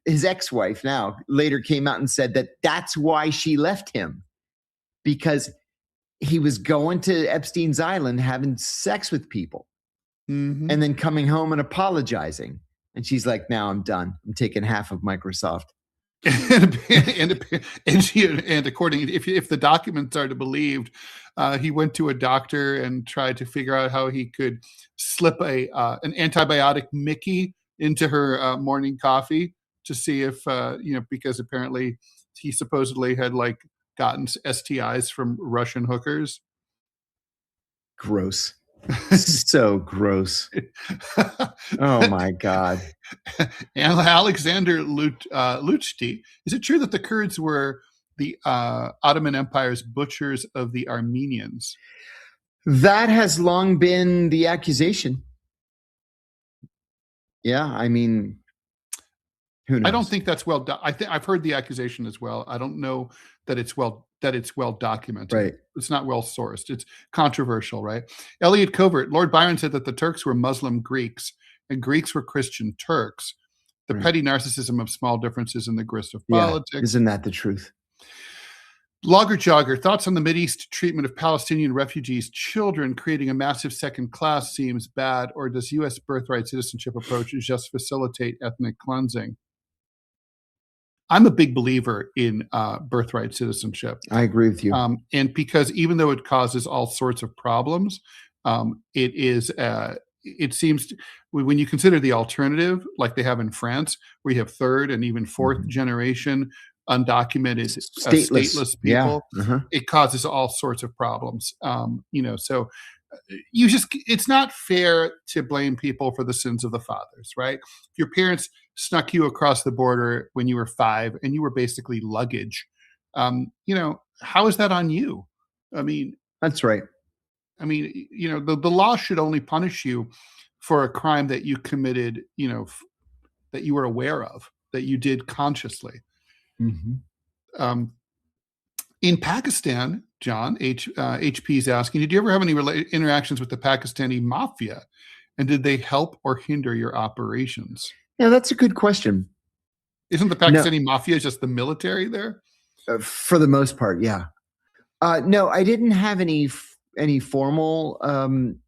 his ex-wife now later came out and said that that's why she left him. Because he was going to Epstein's Island, having sex with people, and then coming home and apologizing. And she's like, now I'm done. I'm taking half of Microsoft. and according, if the documents are to be believed, he went to a doctor and tried to figure out how he could slip an antibiotic Mickey into her morning coffee to see if because apparently he supposedly had gotten STIs from Russian hookers. Gross. So gross. Oh my God. And Alexander Luchti, is it true that the Kurds were the Ottoman Empire's butchers of the Armenians? That has long been the accusation. Yeah, I mean, who knows? I don't think that's well done. I've heard the accusation as well. I don't know that it's well documented. Right. It's not well sourced. It's controversial, right? Elliot Covert, Lord Byron said that the Turks were Muslim Greeks and Greeks were Christian Turks. The petty narcissism of small differences in the grist of politics. Isn't that the truth? Logger Jogger, thoughts on the Mideast treatment of Palestinian refugees' children creating a massive second class seems bad, or does U.S. birthright citizenship approach just facilitate ethnic cleansing? I'm a big believer in birthright citizenship. I agree with you. And because even though it causes all sorts of problems, it seems when you consider the alternative, like they have in France, where you have third and even fourth generation undocumented stateless people, it causes all sorts of problems. So it's not fair to blame people for the sins of the fathers, right? If your parents snuck you across the border when you were 5 and you were basically luggage, how is that on you? I mean, that's right. I mean, the law should only punish you for a crime that you committed, that you were aware of, that you did consciously. Mm-hmm. In Pakistan, John, HP is asking, did you ever have any interactions with the Pakistani mafia? And did they help or hinder your operations? Yeah, that's a good question. Isn't the Pakistani mafia just the military there? For the most part, yeah. No, I didn't have any formal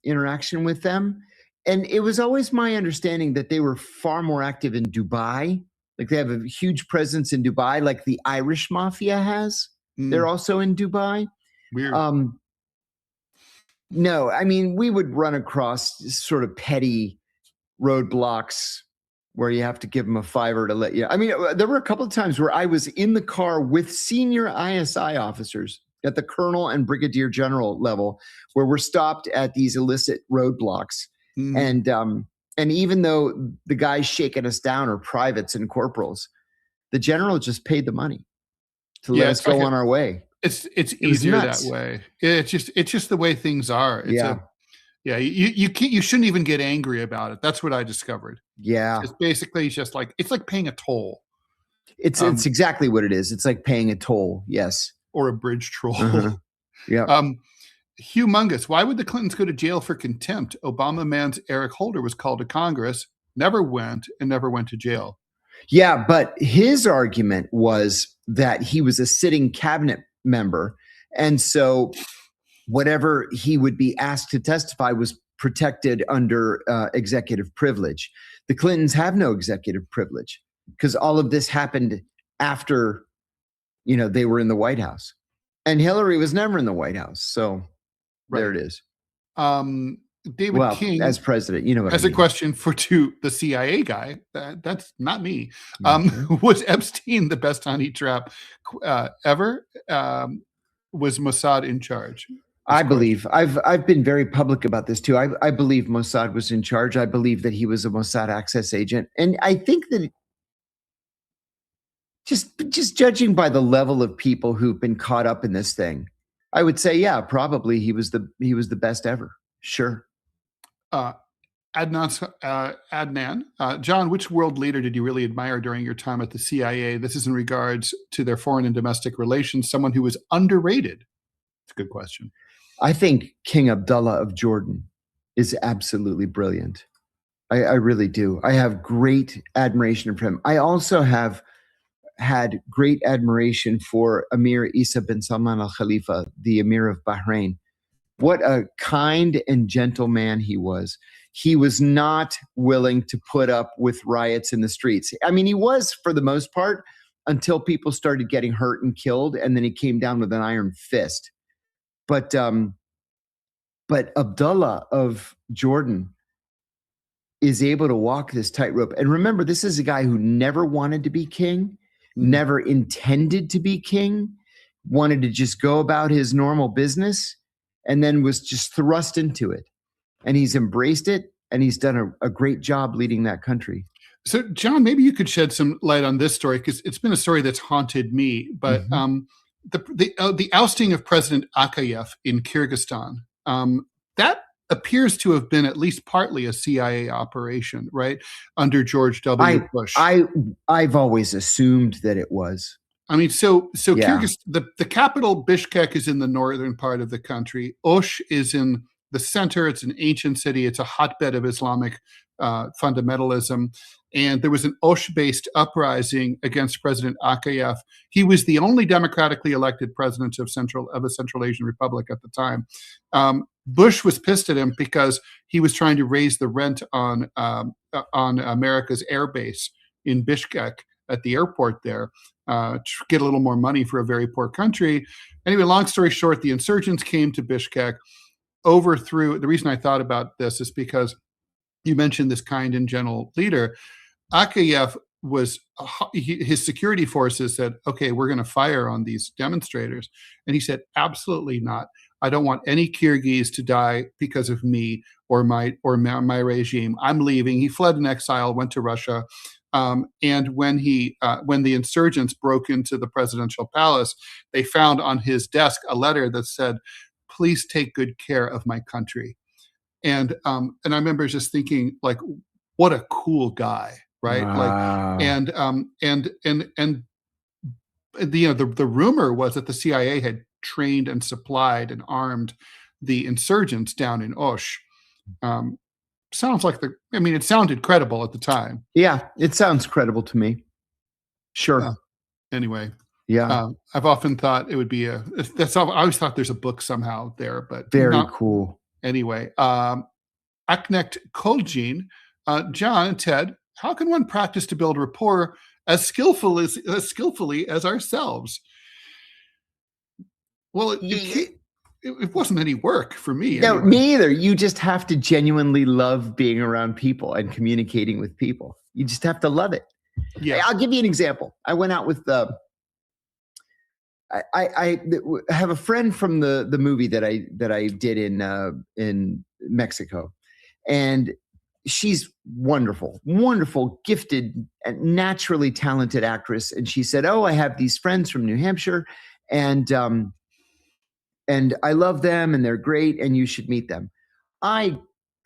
interaction with them. And it was always my understanding that they were far more active in Dubai. Like they have a huge presence in Dubai, like the Irish mafia has. They're also in Dubai. Weird. No, I mean, we would run across sort of petty roadblocks where you have to give them a $5 to let you. I mean, there were a couple of times where I was in the car with senior ISI officers at the colonel and brigadier general level, where we're stopped at these illicit roadblocks. And even though the guys shaking us down are privates and corporals, the general just paid the money to let us go on our way. It's easier that way. It's just the way things are. You shouldn't even get angry about it. That's what I discovered. Yeah. It's basically just like, it's like paying a toll. It's exactly what it is. It's like paying a toll. Yes. Or a bridge troll. Yeah. Humongous. Why would the Clintons go to jail for contempt? Obama man's Eric Holder was called to Congress, never went to jail. Yeah, but his argument was that he was a sitting cabinet member. And so whatever he would be asked to testify was protected under executive privilege. The Clintons have no executive privilege because all of this happened after, they were in the White House. And Hillary was never in the White House. So there it is. David King, as president, what has I mean. A question to the CIA guy. That's not me. Was Epstein the best honey trap ever? Was Mossad in charge? I believe I've been very public about this too. I believe Mossad was in charge. I believe that he was a Mossad access agent, and I think that just judging by the level of people who've been caught up in this thing, I would say, yeah, probably he was the best ever. Sure. Adnan, John, which world leader did you really admire during your time at the CIA? This is in regards to their foreign and domestic relations. Someone who was underrated. It's a good question. I think King Abdullah of Jordan is absolutely brilliant. I really do. I have great admiration for him. I also have had great admiration for Emir Isa bin Salman al Khalifa, the Emir of Bahrain. What a kind and gentle man he was. He was not willing to put up with riots in the streets. I mean, he was for the most part until people started getting hurt and killed, and then he came down with an iron fist. But Abdullah of Jordan is able to walk this tightrope. And remember, this is a guy who never wanted to be king, never intended to be king, wanted to just go about his normal business, and then was just thrust into it. And he's embraced it, and he's done a great job leading that country. So, John, maybe you could shed some light on this story, because it's been a story that's haunted me. But the ousting of President Akayev in Kyrgyzstan, that appears to have been at least partly a CIA operation, right, under George W. Bush. I've always assumed that it was. I mean, so Yeah. Kyrgyzstan, the capital Bishkek is in the northern part of the country. Osh is in the center. It's an ancient city. It's a hotbed of Islamic fundamentalism. And there was an Osh-based uprising against President Akayev. He was the only democratically elected president of a Central Asian republic at the time. Bush was pissed at him because he was trying to raise the rent on America's air base in Bishkek at the airport there, to get a little more money for a very poor country. Anyway, long story short, the insurgents came to Bishkek, overthrew. The reason I thought about this is because you mentioned this kind and gentle leader. Akayev his security forces said, okay, we're going to fire on these demonstrators. And he said, absolutely not. I don't want any Kyrgyz to die because of me or my regime. I'm leaving. He fled in exile, went to Russia. And when the insurgents broke into the presidential palace, they found on his desk a letter that said, please take good care of my country. And I remember just thinking, like, what a cool guy, right? Wow. Like, and the rumor was that the CIA had trained and supplied and armed the insurgents down in Osh. Sounds like it sounded credible at the time. Yeah, it sounds credible to me. Sure. Anyway. Yeah. I've often thought it would be I always thought there's a book somehow there, but very cool. Anyway, Aknek Koljin, John and Ted, how can one practice to build rapport as skillfully as ourselves? Well, it wasn't any work for me. No, anyway. Me either. You just have to genuinely love being around people and communicating with people. You just have to love it. Yeah. I'll give you an example. I went out with I have a friend from the movie that I did in Mexico, and she's wonderful, gifted, and naturally talented actress. And she said, "Oh, I have these friends from New Hampshire, and I love them, and they're great, and you should meet them." I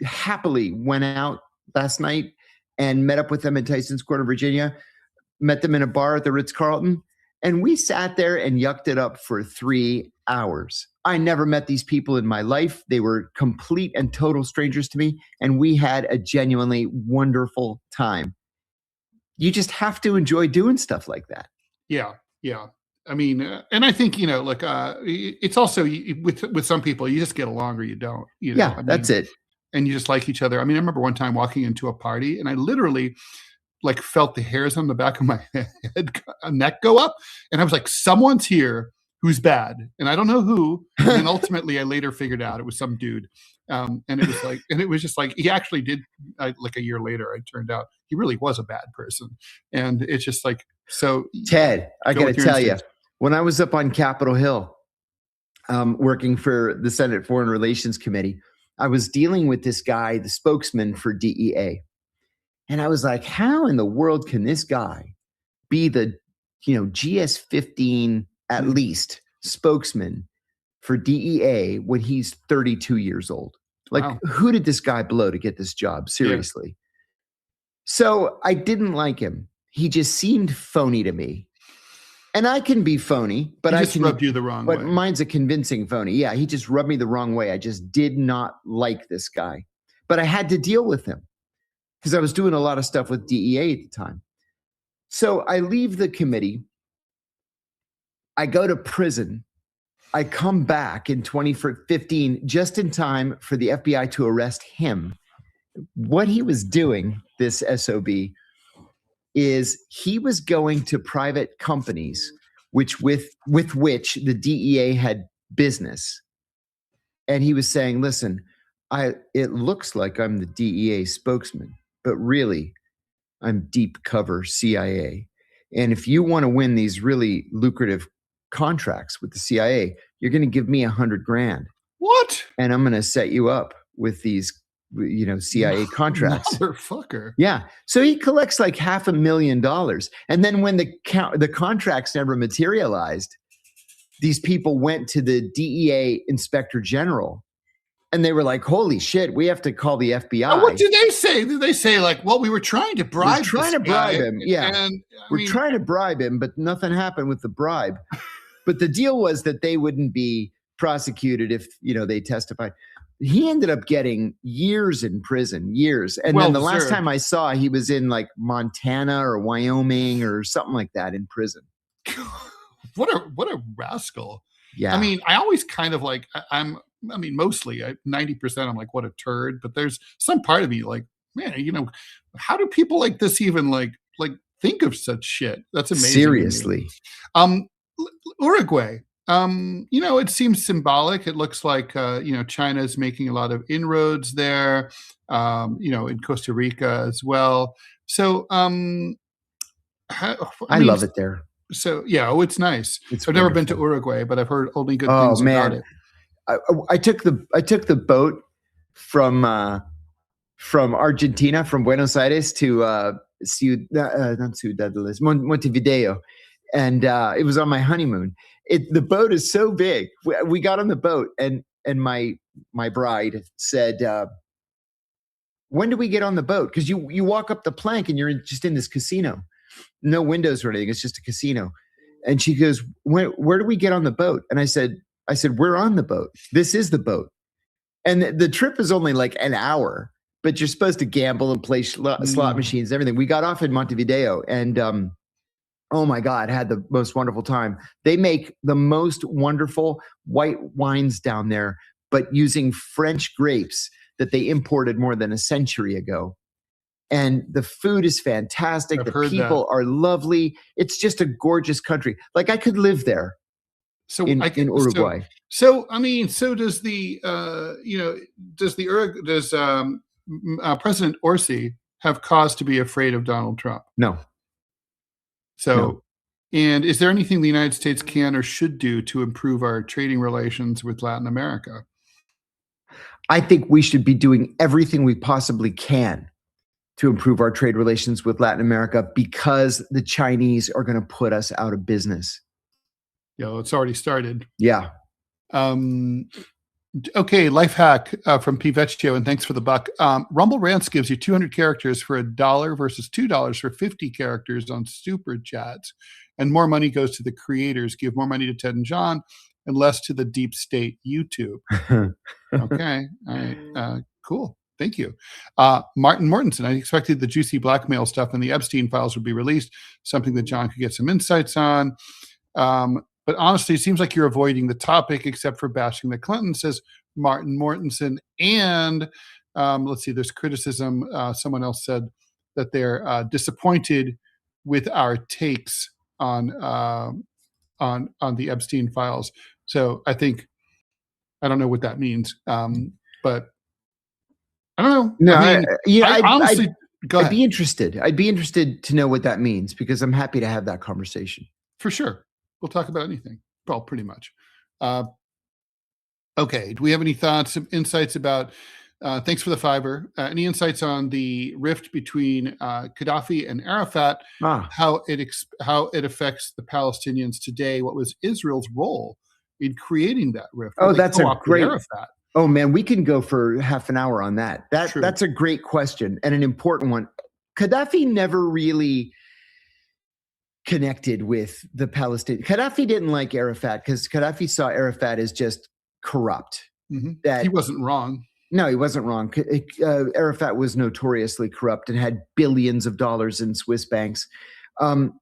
happily went out last night and met up with them in Tyson's Corner, Virginia. Met them in a bar at the Ritz-Carlton. And we sat there and yucked it up for 3 hours. I never met these people in my life. They were complete and total strangers to me. And we had a genuinely wonderful time. You just have to enjoy doing stuff like that. Yeah. Yeah. I mean, and I think, it's also with some people, you just get along or you don't. That's it. And you just like each other. I mean, I remember one time walking into a party and I literally felt the hairs on the back of my neck go up. And I was like, someone's here who's bad. And I don't know who. And then ultimately I later figured out it was some dude. And it was just like, he actually did, a year later, it turned out he really was a bad person. And it's just like, so. Ted, I got to tell you, when I was up on Capitol Hill, working for the Senate Foreign Relations Committee, I was dealing with this guy, the spokesman for DEA. And I was like, how in the world can this guy be the, GS-15 at least spokesman for DEA when he's 32 years old? Like, wow. Who did this guy blow to get this job? Seriously. Yeah. So I didn't like him. He just seemed phony to me. And I can be phony, but he just rubbed you the wrong way. But mine's a convincing phony. Yeah, he just rubbed me the wrong way. I just did not like this guy. But I had to deal with him, because I was doing a lot of stuff with DEA at the time. So I leave the committee. I go to prison. I come back in 2015, just in time for the FBI to arrest him. What he was doing, this SOB, is he was going to private companies with which the DEA had business. And he was saying, listen, it looks like I'm the DEA spokesman, but really, I'm deep cover CIA. And if you want to win these really lucrative contracts with the CIA, you're going to give me $100,000. What? And I'm going to set you up with these CIA contracts. Motherfucker. Yeah. So he collects like $500,000. And then when the contracts never materialized, these people went to the DEA Inspector General and they were like, holy shit, we have to call the FBI. What did they say? Did they say like, well, we were trying to bribe him. Yeah. We're trying to bribe him, but nothing happened with the bribe. But the deal was that they wouldn't be prosecuted if, they testified. He ended up getting years in prison, years. And then the last time I saw, he was in like Montana or Wyoming or something like that in prison. What a rascal. Yeah. I mean, I always kind of like, mostly 90% I'm like, what a turd. But there's some part of me like, man, how do people like this even like think of such shit? That's amazing. Seriously. Uruguay. It seems symbolic. It looks like, China's making a lot of inroads there, in Costa Rica as well. So, I love it there. So, it's nice. I've never been to Uruguay, but I've heard only good things about it. I took the boat from Argentina, from Buenos Aires to Montevideo. And it was on my honeymoon. The boat is so big. We got on the boat, and my bride said, "When do we get on the boat?" Because you walk up the plank and you're just in this casino, no windows or anything. It's just a casino. And she goes, "Where do we get on the boat?" And I said, "We're on the boat. This is the boat." And the trip is only like an hour, but you're supposed to gamble and play slot machines, everything. We got off in Montevideo, and oh my God, had the most wonderful time. They make the most wonderful white wines down there, but using French grapes that they imported more than a century ago. And the food is fantastic. The people are lovely. It's just a gorgeous country. Like I could live there. So in Uruguay. So does the President Orsi have cause to be afraid of Donald Trump? No. So, no. And is there anything the United States can or should do to improve our trading relations with Latin America? I think we should be doing everything we possibly can to improve our trade relations with Latin America, because the Chinese are going to put us out of business. Yeah, it's already started. Yeah. Okay, life hack from P. Vecchio, and thanks for the buck. Rumble Rants gives you 200 characters for $1 versus $2 for 50 characters on Super Chats. And more money goes to the creators. Give more money to Ted and John and less to the deep state YouTube. Okay, all right, cool. Thank you. Martin Mortensen, I expected the juicy blackmail stuff in the Epstein files would be released, something that John could get some insights on. But honestly, it seems like you're avoiding the topic except for bashing the Clinton, says Martin Mortensen. And let's see, there's criticism. Someone else said that they're disappointed with our takes on the Epstein files. So I don't know what that means, but I don't know. No, honestly, go ahead. I'd be interested. I'd be interested to know what that means, because I'm happy to have that conversation. For sure. We'll talk about anything. Well, pretty much. Okay. Do we have any thoughts, insights about, thanks for the fiver. Any insights on the rift between Gaddafi and Arafat, how it affects the Palestinians today? What was Israel's role in creating that rift? Oh, that's a great Arafat? Oh man, we can go for half an hour on that. That's a great question and an important one. Gaddafi never really connected with the Palestinians. Gaddafi didn't like Arafat because Gaddafi saw Arafat as just corrupt. Mm-hmm. That he wasn't wrong. No, he wasn't wrong. Arafat was notoriously corrupt and had billions of dollars in Swiss banks. And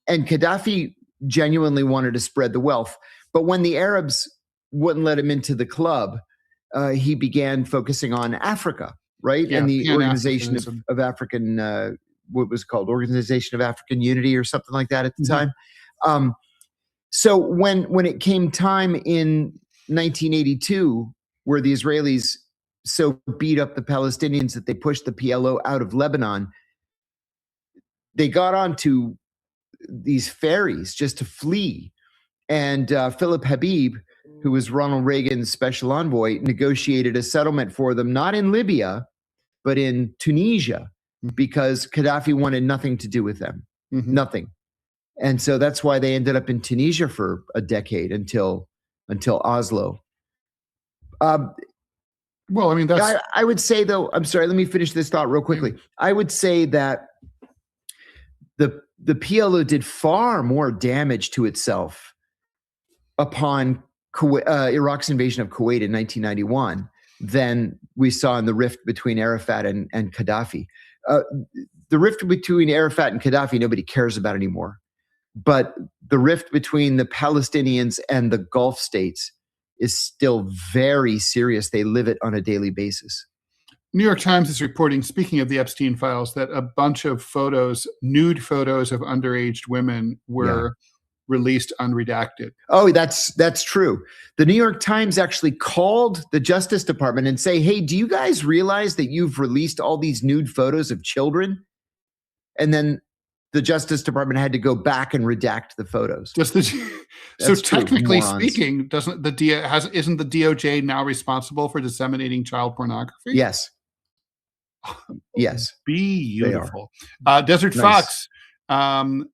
Gaddafi genuinely wanted to spread the wealth. But when the Arabs wouldn't let him into the club, he began focusing on Africa, right? Yeah, and the Organization of African, what was called Organization of African Unity or something like that at the time. So when it came time in 1982, where the Israelis so beat up the Palestinians that they pushed the PLO out of Lebanon, they got onto these ferries just to flee. And Philip Habib, who was Ronald Reagan's special envoy, negotiated a settlement for them, not in Libya, but in Tunisia, because Gaddafi wanted nothing to do with them. Nothing. And so that's why they ended up in Tunisia for a decade until Oslo. Well, I mean, that's... I would say, though, I'm sorry, let me finish this thought real quickly. I would say that the PLO did far more damage to itself upon Iraq's invasion of Kuwait in 1991 than we saw in the rift between Arafat and Gaddafi. The rift between Arafat and Gaddafi, nobody cares about anymore. But the rift between the Palestinians and the Gulf states is still very serious. They live it on a daily basis. New York Times is reporting, speaking of the Epstein files, that a bunch of photos, nude photos of underage women were released unredacted. Oh, that's true. The New York Times actually called the Justice Department and say, hey, do you guys realize that you've released all these nude photos of children? And then the Justice Department had to go back and redact the photos. So technically speaking, isn't the DOJ now responsible for disseminating child pornography? Yes. Yes. Beautiful. Desert Fox. I'm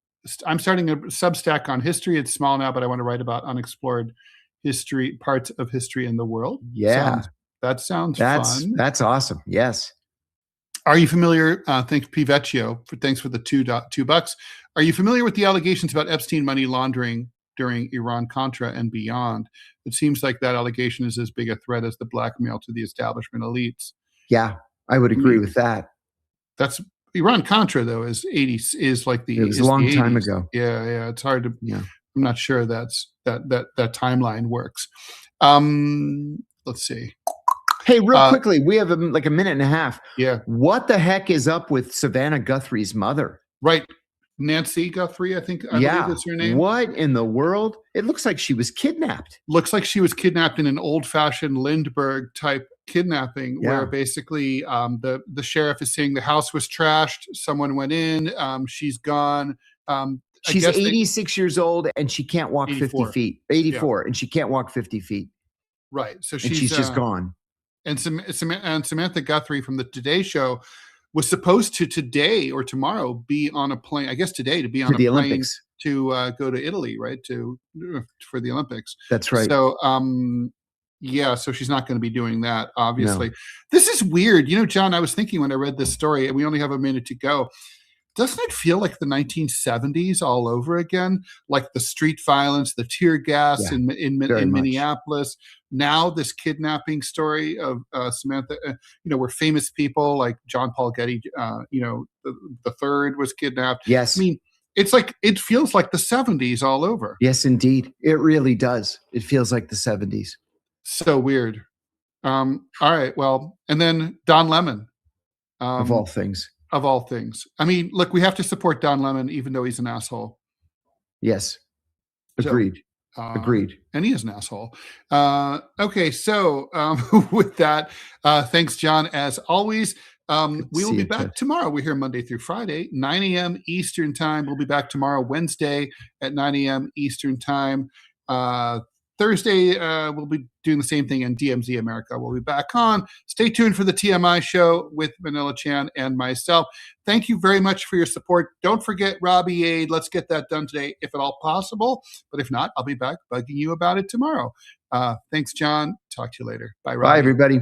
starting a Substack on history. It's small now, but I want to write about unexplored history, parts of history in the world. Yeah. That sounds fun. That's awesome. Yes. Are you familiar? Thanks, P. Vecchio. Thanks for the $2. Are you familiar with the allegations about Epstein money laundering during Iran-Contra and beyond? It seems like that allegation is as big a threat as the blackmail to the establishment elites. Yeah, I would agree with that. That's Iran-Contra, though, is like the... It was a long time ago. Yeah. It's hard to... Yeah. I'm not sure that timeline works. Let's see. Hey, real quickly, we have like a minute and a half. Yeah. What the heck is up with Savannah Guthrie's mother? Right. Nancy Guthrie, I believe is her name. What in the world? It looks like she was kidnapped. Looks like she was kidnapped in an old-fashioned Lindbergh type kidnapping, where basically the sheriff is saying the house was trashed, someone went in, she's gone. She's 86 years old and she can't walk 50 feet. 84, and she can't walk 50 feet. Right. So she's just gone. And Samantha Guthrie from the Today Show was supposed to today or tomorrow be on a plane. I guess today to be on a plane Olympics. To go to Italy, right? For the Olympics. That's right. So so she's not going to be doing that. Obviously, This is weird. You know, John, I was thinking when I read this story, and we only have a minute to go. Doesn't it feel like the 1970s all over again? Like the street violence, the tear gas in Minneapolis. Now this kidnapping story of Samantha, where famous people like John Paul Getty, the third was kidnapped. Yes. I mean, it's like, it feels like the 70s all over. Yes, indeed. It really does. It feels like the 70s. So weird. All right. Well, and then Don Lemon. Of all things. Of all things. I mean, look, we have to support Don Lemon, even though he's an asshole. Yes. Agreed. Agreed. And he is an asshole. Okay. So with that, thanks, John, as always. We will be back tomorrow. We're here Monday through Friday, 9 a.m. Eastern time. We'll be back tomorrow, Wednesday at 9 a.m. Eastern time. Thursday, we'll be doing the same thing in DMZ America. We'll be back on. Stay tuned for the TMI show with Manila Chan and myself. Thank you very much for your support. Don't forget Robbie Aid. Let's get that done today, if at all possible. But if not, I'll be back bugging you about it tomorrow. Thanks, John. Talk to you later. Bye, Robbie. Bye, everybody.